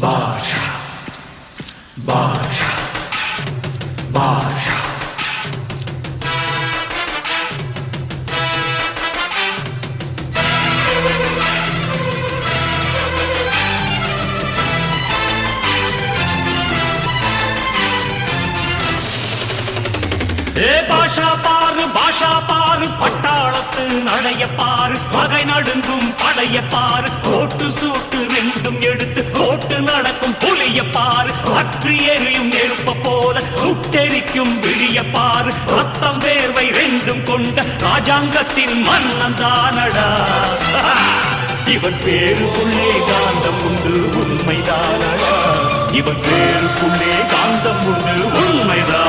பாஷா பாஷா பாஷா பாஷா பாரு பட்டாளத்து நடைய பாரு பகை நடுங்கும் படைய பாரு கோட்டு சூட்டு ரெண்டும் எடுத்து கோட்டு நடக்கும் புலிய பாரு அற்று எரியும் நெருப்ப போல சுட்டெரிக்கும் விழிய பாரு ரத்தம் வேர்வை ரெண்டும் கொண்ட ராஜாங்கத்தின் மன்னன் தானடா இவன் பேருக்குள்ளே காந்தம் உண்டு உண்மைதானடா இவன் பேருக்குள்ளே காந்தம் உண்டு உண்மைதான்